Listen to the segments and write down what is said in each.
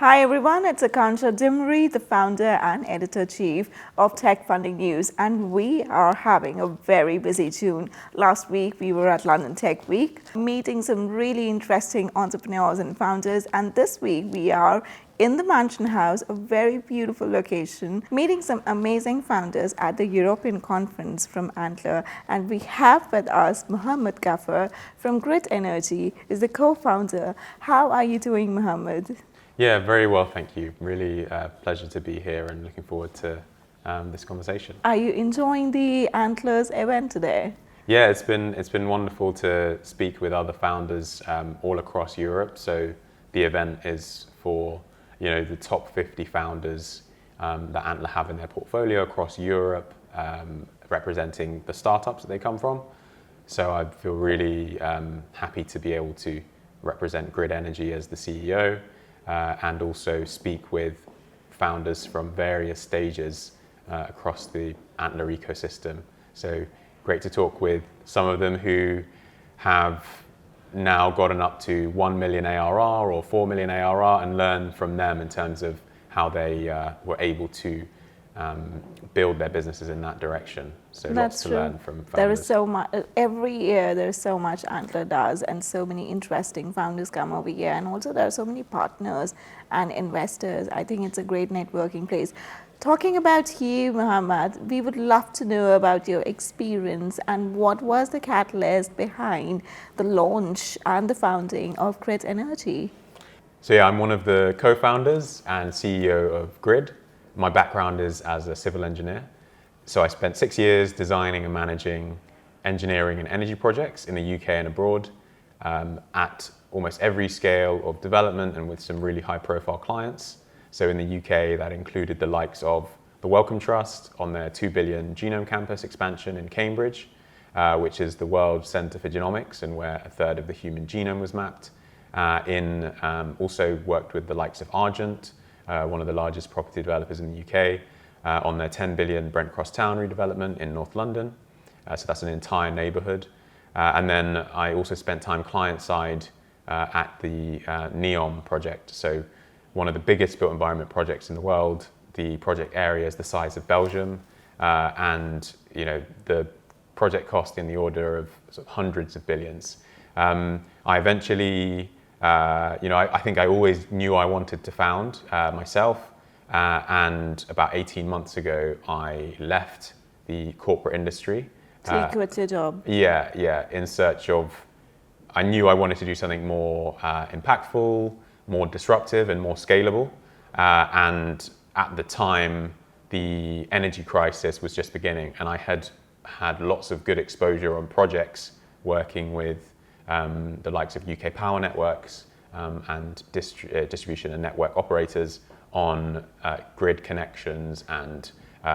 Hi everyone, it's Akansha Dimri, the founder and editor-chief of Tech Funding News, and we are having a very busy June. Last week we were at London Tech Week, meeting some really interesting entrepreneurs and founders, and this week we are in the Mansion House, a very beautiful location, meeting some amazing founders at the European conference from Antler. And we have with us Mohamed Gaafar from GRYD Energy, is the co-founder. How are you doing, Mohamed? Yeah, very well, thank you. Really pleasure to be here and looking forward to this conversation. Are you enjoying the Antlers event today? Yeah, it's been wonderful to speak with other founders all across Europe. So the event is for the top 50 founders that Antler have in their portfolio across Europe, representing the startups that they come from. So I feel really happy to be able to represent GRYD Energy as the CEO. And also speak with founders from various stages across the Antler ecosystem. So great to talk with some of them who have now gotten up to 1 million ARR or 4 million ARR and learn from them in terms of how they were able to build their businesses in that direction. So lots to learn from founders. There is so much, every year there's so much Antler does, and so many interesting founders come over here, and also there are so many partners and investors. I think it's a great networking place. Talking about you, Mohamed, we would love to know about your experience and what was the catalyst behind the launch and the founding of GRYD Energy. So yeah, I'm one of the co-founders and CEO of GRYD. My background is as a civil engineer. So I spent 6 years designing and managing engineering and energy projects in the UK and abroad at almost every scale of development and with some really high profile clients. So in the UK, that included the likes of the Wellcome Trust on their 2 billion genome campus expansion in Cambridge, which is the world centre for genomics and where a third of the human genome was mapped. Also worked with the likes of Argent, one of the largest property developers in the UK, on their 10 billion Brent Cross Town redevelopment in North London. So that's an entire neighbourhood. And then I also spent time client-side at the NEOM project. So one of the biggest built environment projects in the world. The project area is the size of Belgium. And the project cost in the order of sort of hundreds of billions. I eventually I think I always knew I wanted to found myself, and about 18 months ago, I left the corporate industry. So you quit your job? Yeah, in search of, I knew I wanted to do something more impactful, more disruptive and more scalable. And at the time, the energy crisis was just beginning, and I had had lots of good exposure on projects working with the likes of UK power networks and distribution and network operators on grid connections and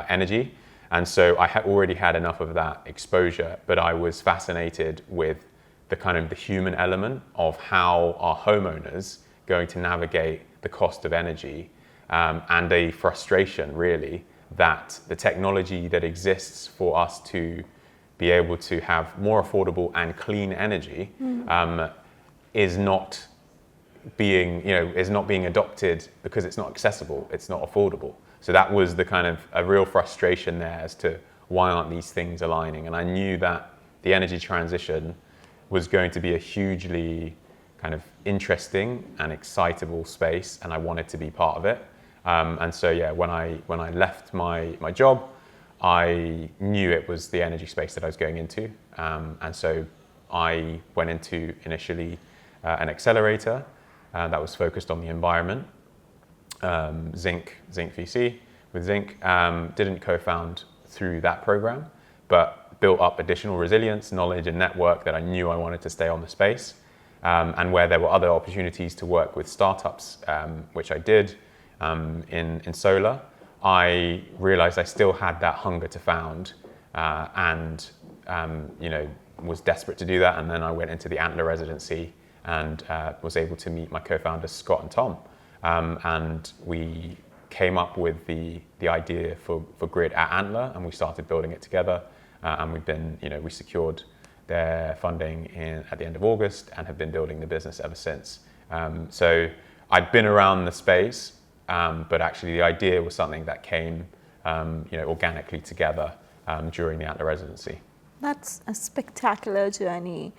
energy. And so I had already had enough of that exposure, but I was fascinated with the human element of how are homeowners going to navigate the cost of energy, and a frustration really that the technology that exists for us to be able to have more affordable and clean energy is not being adopted because it's not accessible, it's not affordable. So that was a real frustration there as to why aren't these things aligning. And I knew that the energy transition was going to be a hugely interesting and excitable space, and I wanted to be part of it. And so yeah, when I left my job, I knew it was the energy space that I was going into. And so I went into initially an accelerator that was focused on the environment, Zinc VC with Zinc. Didn't co-found through that program, but built up additional resilience, knowledge and network that I knew I wanted to stay on the space. And where there were other opportunities to work with startups, which I did in solar, I realized I still had that hunger to found, and was desperate to do that. And then I went into the Antler residency and was able to meet my co-founders Scott and Tom, and we came up with the idea for GRYD at Antler, and we started building it together. And we secured their funding at the end of August and have been building the business ever since. So I'd been around the space, but actually the idea was something that came organically together during the Antler residency. That's a spectacular journey.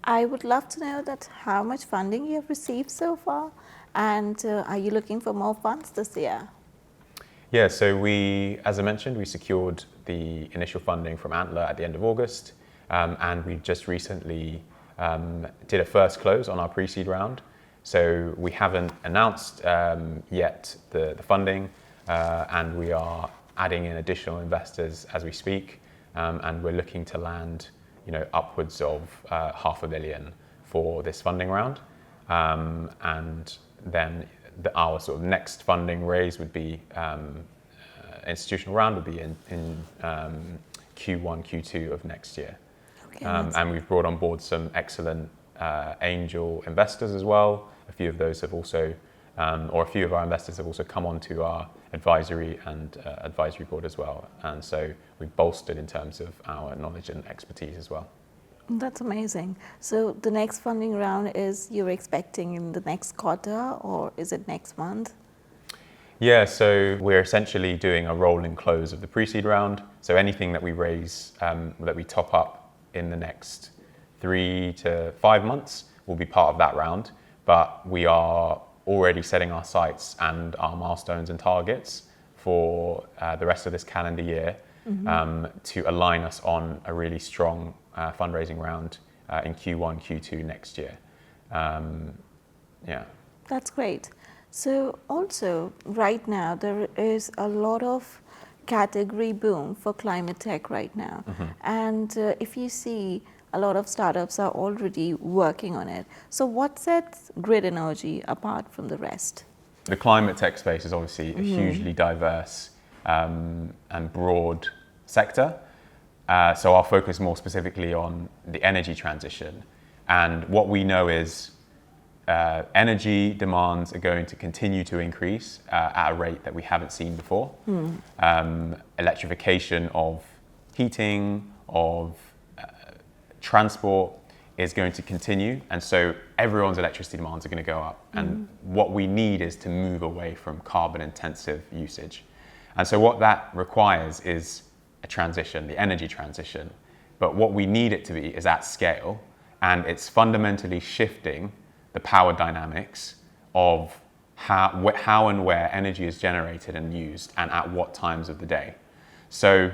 I would love to know that how much funding you have received so far, and are you looking for more funds this year? Yeah, so as I mentioned, we secured the initial funding from Antler at the end of August, and we just recently did a first close on our pre-seed round. So we haven't announced yet the funding, and we are adding in additional investors as we speak, and we're looking to land upwards of $500,000 for this funding round, and then our sort of next funding raise would be institutional round would be in Q1, Q2 of next year. Okay, and we've brought on board some excellent angel investors as well. A few of those have also, or a few of our investors have also come onto our advisory board as well. And so we've bolstered in terms of our knowledge and expertise as well. That's amazing. So the next funding round is you're expecting in the next quarter, or is it next month? Yeah, so we're essentially doing a rolling close of the pre-seed round. So anything that we raise, that we top up in the next 3 to 5 months will be part of that round. But we are already setting our sights and our milestones and targets for the rest of this calendar year, to align us on a really strong fundraising round in Q1, Q2 next year. Yeah. That's great. So also right now there is a lot of category boom for climate tech right now. And if you see, a lot of startups are already working on it. So what sets GRYD Energy apart from the rest? The climate tech space is obviously a hugely diverse and broad sector. So I'll focus more specifically on the energy transition. And what we know is energy demands are going to continue to increase at a rate that we haven't seen before. Electrification of heating, of transport is going to continue, and so everyone's electricity demands are going to go up. And what we need is to move away from carbon intensive usage. And so what that requires is a transition, the energy transition. But what we need it to be is at scale, and it's fundamentally shifting the power dynamics of how and where energy is generated and used, and at what times of the day. So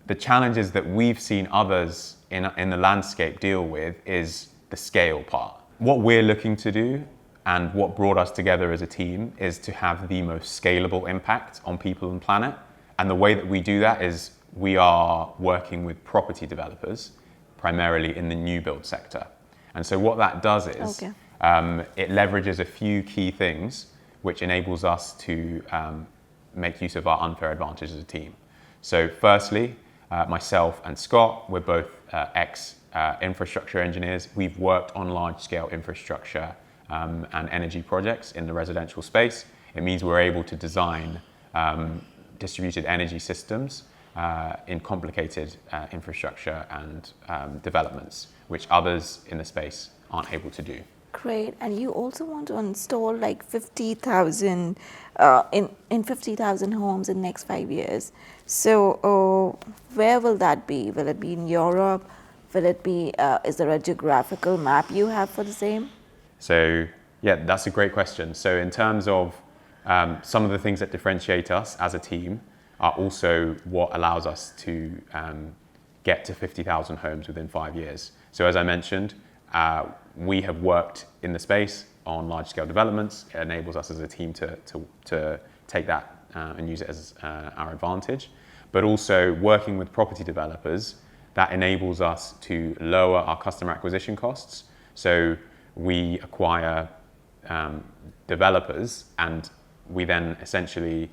the challenges that we've seen others in the landscape deal with is the scale part. What we're looking to do, and what brought us together as a team, is to have the most scalable impact on people and planet. And the way that we do that is we are working with property developers, primarily in the new build sector. And so what that does is it leverages a few key things which enables us to make use of our unfair advantage as a team. So firstly, myself and Scott, we're both ex-infrastructure engineers. We've worked on large-scale infrastructure and energy projects in the residential space. It means we're able to design distributed energy systems in complicated infrastructure and developments, which others in the space aren't able to do. Great. And you also want to install like 50,000 in 50,000 homes in the next 5 years. So where will that be? Will it be in Europe? Will it be, is there a geographical map you have for the same? So yeah, that's a great question. So in terms of some of the things that differentiate us as a team are also what allows us to get to 50,000 homes within 5 years. So as I mentioned, we have worked in the space on large-scale developments. It enables us as a team to take that and use it as our advantage. But also working with property developers, that enables us to lower our customer acquisition costs. So we acquire developers, and we then essentially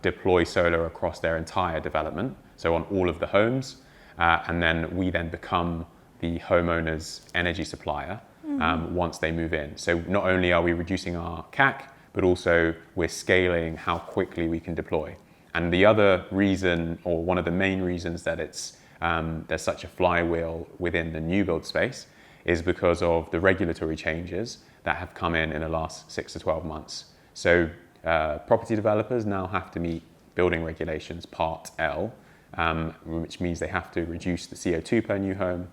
deploy solar across their entire development, so on all of the homes, and then we then become the homeowner's energy supplier once they move in. So not only are we reducing our CAC, but also we're scaling how quickly we can deploy. And the other reason, or one of the main reasons that there's such a flywheel within the new build space, is because of the regulatory changes that have come in the last 6 to 12 months. So property developers now have to meet building regulations Part L, which means they have to reduce the CO2 per new home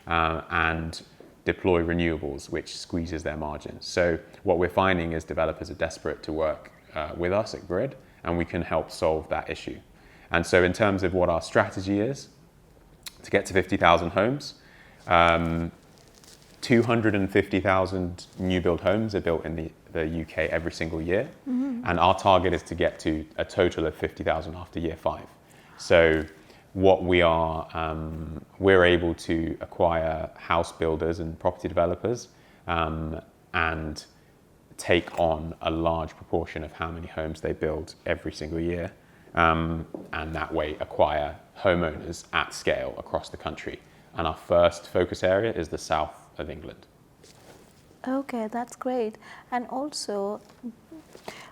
and deploy renewables, which squeezes their margins. So what we're finding is developers are desperate to work with us at GRYD, and we can help solve that issue. And so in terms of what our strategy is, to get to 50,000 homes, 250,000 new build homes are built in the UK every single year. And our target is to get to a total of 50,000 after year 5. So what we're able to acquire house builders and property developers and take on a large proportion of how many homes they build every single year, and that way acquire homeowners at scale across the country. And our first focus area is the south of England. Okay, that's great. And also,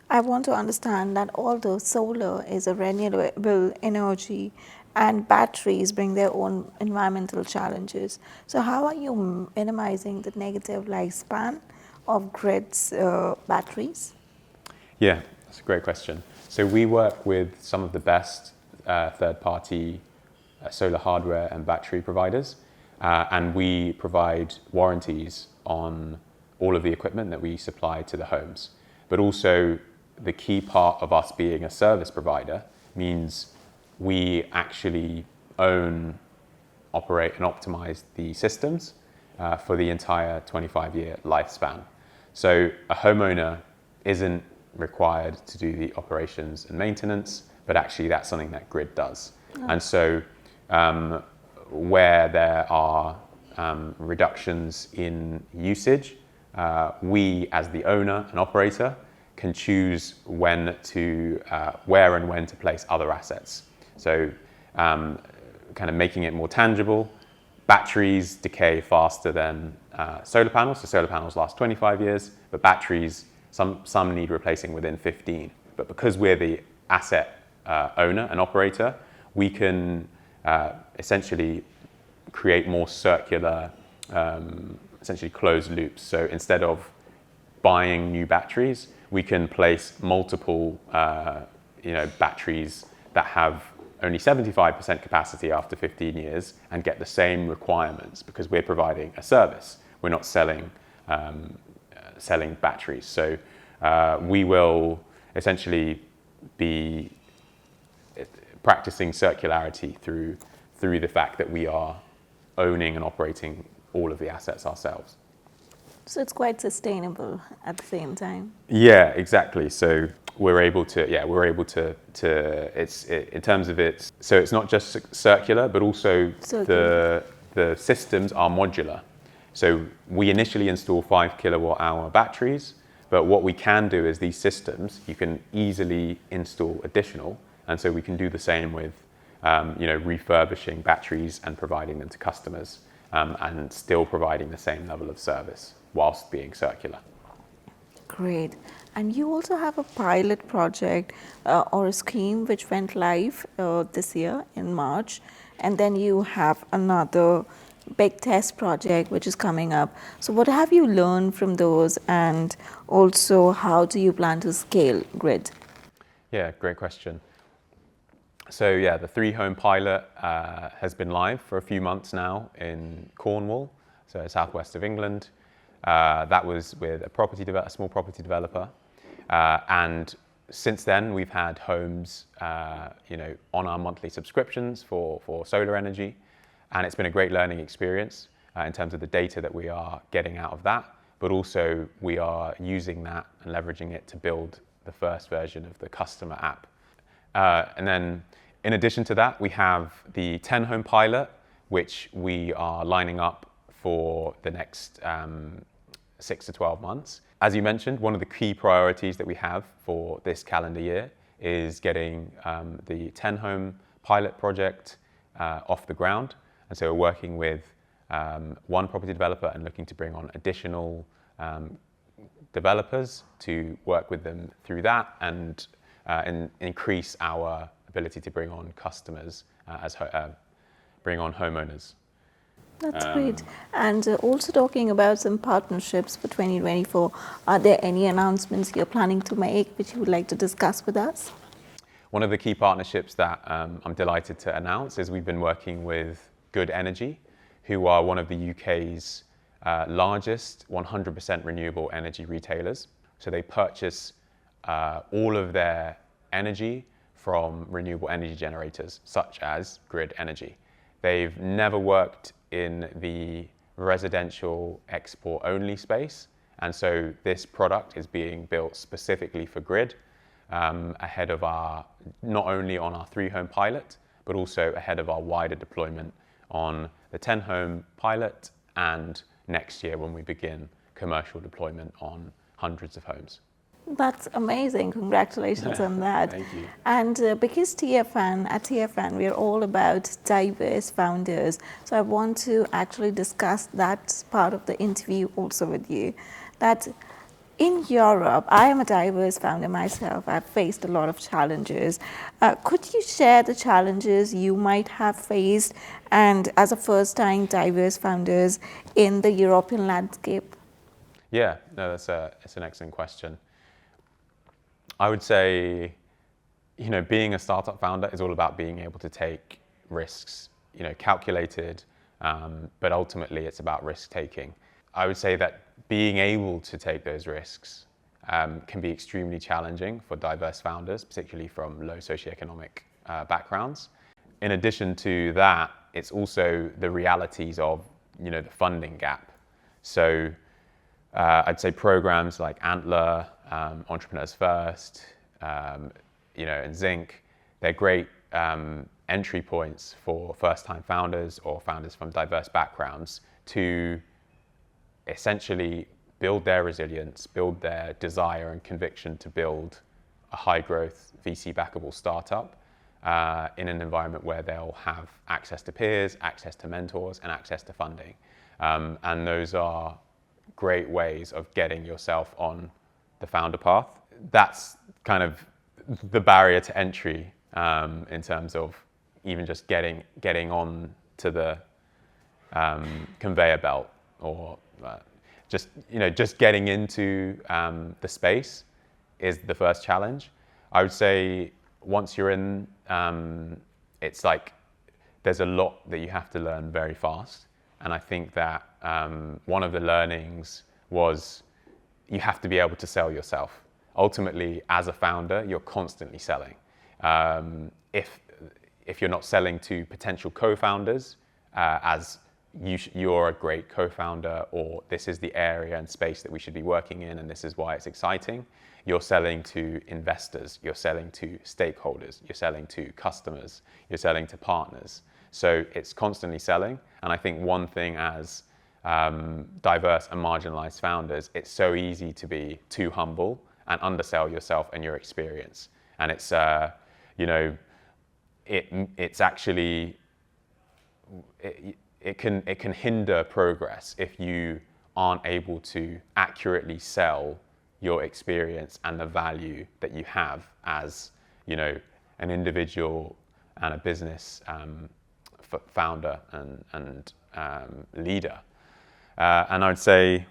I want to understand that although solar is a renewable energy and batteries bring their own environmental challenges, so how are you minimizing the negative lifespan of GRYD's batteries? Yeah, that's a great question. So we work with some of the best third-party solar hardware and battery providers, and we provide warranties on all of the equipment that we supply to the homes. But also, the key part of us being a service provider means we actually own, operate, and optimize the systems for the entire 25-year lifespan. So a homeowner isn't required to do the operations and maintenance, but actually that's something that GRYD does. Oh. And so where there are reductions in usage, we as the owner and operator can choose where and when to place other assets. So kind of making it more tangible. Batteries decay faster than solar panels. So solar panels last 25 years, but batteries, some need replacing within 15. But because we're the asset owner and operator, we can essentially create more circular, essentially closed loops. So instead of buying new batteries, we can place multiple batteries that have only 75% capacity after 15 years and get the same requirements because we're providing a service. We're not selling batteries. So we will essentially be practicing circularity through the fact that we are owning and operating all of the assets ourselves. So it's quite sustainable at the same time. Yeah, exactly. So we're able to in terms of it, so it's not just circular, but also the systems are modular. So we initially install 5 kilowatt hour batteries, but what we can do is these systems, you can easily install additional, and so we can do the same with refurbishing batteries and providing them to customers, and still providing the same level of service whilst being circular. Great. And you also have a pilot project or a scheme which went live this year in March, and then you have another big test project which is coming up. So what have you learned from those, and also how do you plan to scale GRYD? Yeah, great question. So yeah, the 3-home pilot has been live for a few months now in Cornwall, so southwest of England. That was with a small property developer, and since then we've had homes, on our monthly subscriptions for solar energy, and it's been a great learning experience in terms of the data that we are getting out of that, but also we are using that and leveraging it to build the first version of the customer app. And then in addition to that, we have the 10-home pilot, which we are lining up for the next 6 to 12 months. As you mentioned, one of the key priorities that we have for this calendar year is getting the 10-home pilot project off the ground. And so we're working with one property developer and looking to bring on additional developers to work with them through that and increase our ability to bring on customers, bring on homeowners. That's great. And also talking about some partnerships for 2024, are there any announcements you're planning to make which you would like to discuss with us? One of the key partnerships that I'm delighted to announce is we've been working with GRYD Energy, who are one of the UK's largest 100% renewable energy retailers. So they purchase all of their energy from renewable energy generators, such as GRYD Energy. They've never worked in the residential export only space, and so this product is being built specifically for GRYD, ahead of not only on our 3-home pilot, but also ahead of our wider deployment on the 10-home pilot, and next year when we begin commercial deployment on hundreds of homes. That's amazing. Congratulations on that. Thank you. And because at TFN, we're all about diverse founders. So I want to actually discuss that part of the interview also with you. That in Europe, I am a diverse founder myself. I've faced a lot of challenges. Could you share the challenges you might have faced and as a first-time diverse founders in the European landscape? Yeah, no, that's an excellent question. I would say, being a startup founder is all about being able to take risks, calculated, but ultimately it's about risk taking. I would say that being able to take those risks can be extremely challenging for diverse founders, particularly from low socioeconomic backgrounds. In addition to that, it's also the realities of, the funding gap. So I'd say programs like Antler, Entrepreneurs First, and Zinc, they're great entry points for first-time founders or founders from diverse backgrounds to essentially build their resilience, build their desire and conviction to build a high-growth, VC-backable startup in an environment where they'll have access to peers, access to mentors, and access to funding. And those are great ways of getting yourself on the founder path. That's kind of the barrier to entry in terms of even just getting on to the conveyor belt, or just getting into the space is the first challenge. I would say once you're in, it's like there's a lot that you have to learn very fast. And I think that one of the learnings was you have to be able to sell yourself. Ultimately, as a founder, you're constantly selling. If you're not selling to potential co-founders, as you're a great co-founder, or this is the area and space that we should be working in, and this is why it's exciting, you're selling to investors, you're selling to stakeholders, you're selling to customers, you're selling to partners. So it's constantly selling. And I think one thing as diverse and marginalized founders, it's so easy to be too humble and undersell yourself and your experience. And it's, it's actually, it can hinder progress if you aren't able to accurately sell your experience and the value that you have as, an individual and a business founder and leader. And I would say,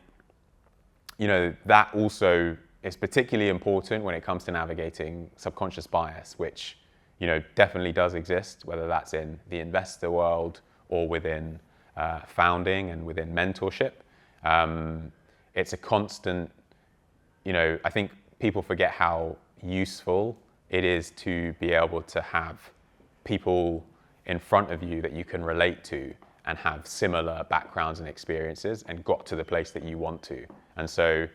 that also is particularly important when it comes to navigating subconscious bias, which, definitely does exist, whether that's in the investor world or within founding and within mentorship. It's a constant, I think people forget how useful it is to be able to have people in front of you that you can relate to and have similar backgrounds and experiences and got to the place that you want to. And so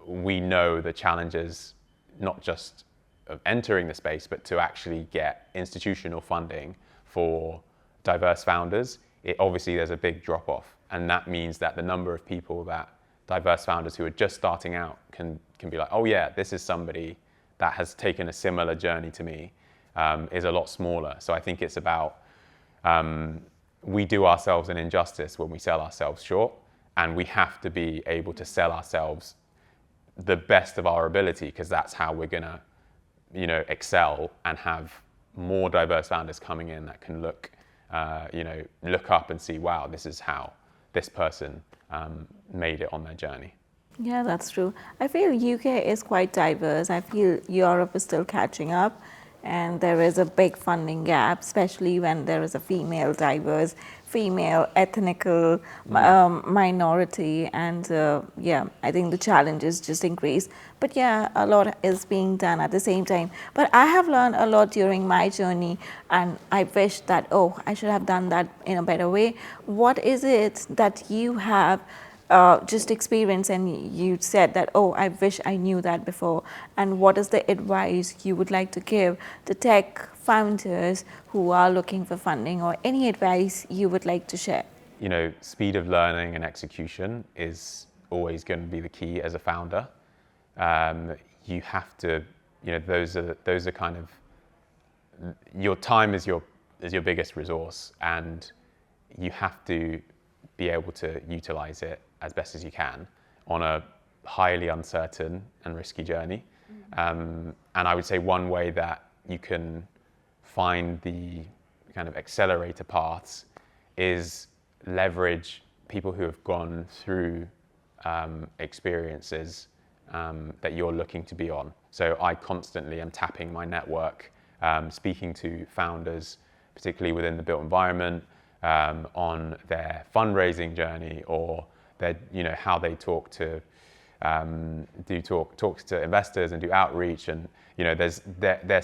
we know the challenges, not just of entering the space, but to actually get institutional funding for diverse founders. Obviously there's a big drop off, and that means that the number of people that diverse founders who are just starting out can be like, oh yeah, this is somebody that has taken a similar journey to me, is a lot smaller. So I think it's about, we do ourselves an injustice when we sell ourselves short, and we have to be able to sell ourselves the best of our ability, because that's how we're gonna, excel and have more diverse founders coming in that can look look up and see, wow, this is how this person made it on their journey. Yeah, that's true. I feel UK is quite diverse. I feel Europe is still catching up, and there is a big funding gap, especially when there is a female diverse, female ethnical minority, and I think the challenges just increase. But yeah, a lot is being done at the same time. But I have learned a lot during my journey, and I wish that, oh, I should have done that in a better way. What is it that you have just experience and you said that, oh, I wish I knew that before, and what is the advice you would like to give the tech founders who are looking for funding, or any advice you would like to share? Speed of learning and execution is always going to be the key as a founder. You have to, those are kind of, your time is your biggest resource, and you have to be able to utilize it as best as you can on a highly uncertain and risky journey. And I would say one way that you can find the kind of accelerator paths is leverage people who have gone through experiences that you're looking to be on. So I constantly am tapping my network, speaking to founders, particularly within the built environment, on their fundraising journey, or their, how they talk to talk to investors and do outreach, and there's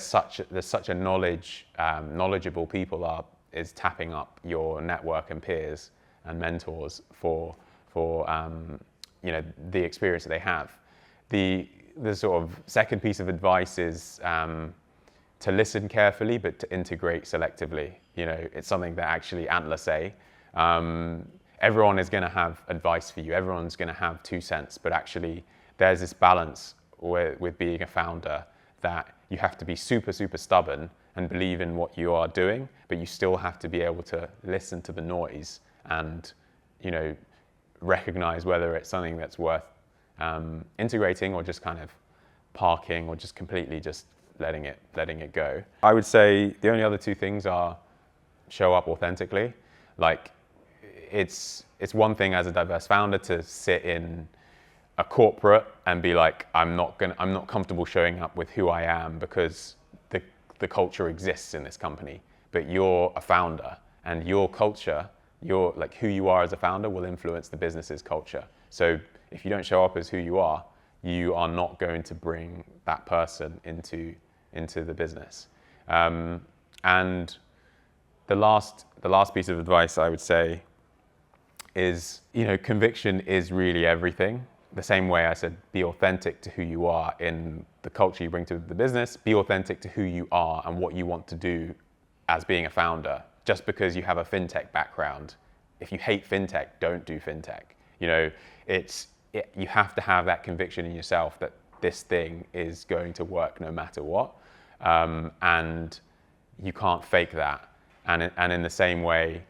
such a knowledgeable people is tapping up your network and peers and mentors for the experience that they have. The sort of second piece of advice is to listen carefully, but to integrate selectively. It's something that actually Antler say. Everyone is going to have advice for you. Everyone's going to have 2 cents, but actually there's this balance with being a founder, that you have to be super, super stubborn and believe in what you are doing, but you still have to be able to listen to the noise and, recognize whether it's something that's worth integrating, or just kind of parking, or just completely just letting it go. I would say the only other 2 things are show up authentically. Like, it's one thing as a diverse founder to sit in a corporate and be like, I'm not comfortable showing up with who I am because the culture exists in this company. But you're a founder, and your culture, like who you are as a founder, will influence the business's culture. So if you don't show up as who you are not going to bring that person into the business. And the last piece of advice I would say is, conviction is really everything. The same way I said, be authentic to who you are in the culture you bring to the business, be authentic to who you are and what you want to do as being a founder. Just because you have a fintech background, if you hate fintech, don't do fintech. You have to have that conviction in yourself that this thing is going to work no matter what, and you can't fake that. And in the same way,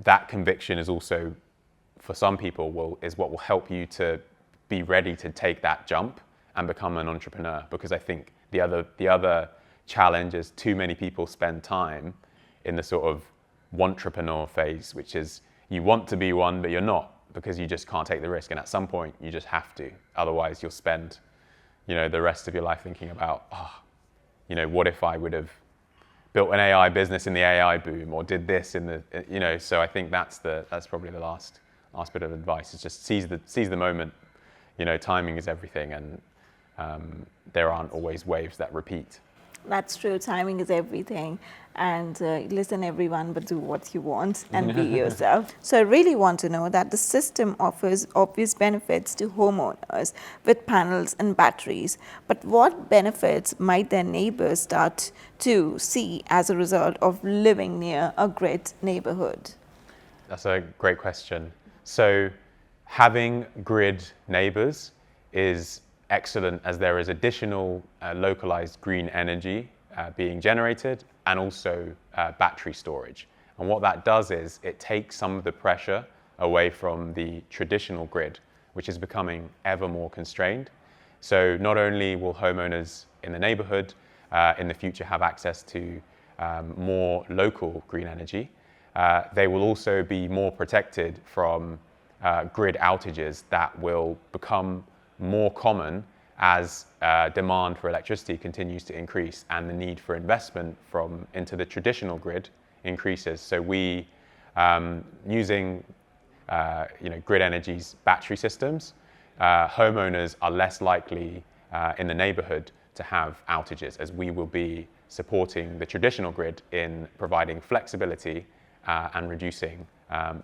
that conviction is also, for some people, is what will help you to be ready to take that jump and become an entrepreneur. Because I think the other challenge is too many people spend time in the sort of wantrepreneur phase, which is you want to be one, but you're not, because you just can't take the risk. And at some point, you just have to. Otherwise, you'll spend, the rest of your life thinking about, what if I would have built an AI business in the AI boom, or did this in the, So I think that's probably the last bit of advice, is just seize the moment. Timing is everything, and there aren't always waves that repeat. That's true. Timing is everything. And listen, everyone, but do what you want and be yourself. So I really want to know that the system offers obvious benefits to homeowners with panels and batteries. But what benefits might their neighbors start to see as a result of living near a grid neighborhood? That's a great question. So having grid neighbors is excellent, as there is additional localized green energy being generated, and also battery storage. And what that does is it takes some of the pressure away from the traditional grid, which is becoming ever more constrained. So not only will homeowners in the neighborhood in the future have access to more local green energy. They will also be more protected from grid outages that will become more common as demand for electricity continues to increase and the need for investment into the traditional grid increases. So we, using grid energy's battery systems, homeowners are less likely in the neighborhood to have outages, as we will be supporting the traditional grid in providing flexibility and reducing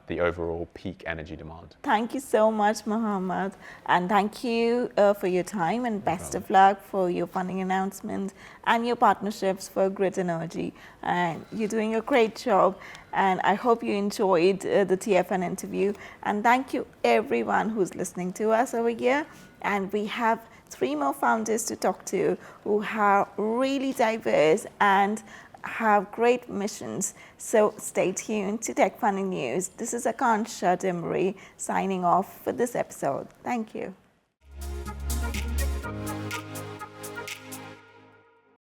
the overall peak energy demand. Thank you so much, Mohamed, and thank you for your time, and best of luck for your funding announcement and your partnerships for Grid Energy. And you're doing a great job, and I hope you enjoyed the TFN interview. And thank you everyone who's listening to us over here. And we have 3 more founders to talk to who are really diverse and have great missions. So stay tuned to Tech Funding News. This is Akansha Dimri signing off for this episode. Thank you.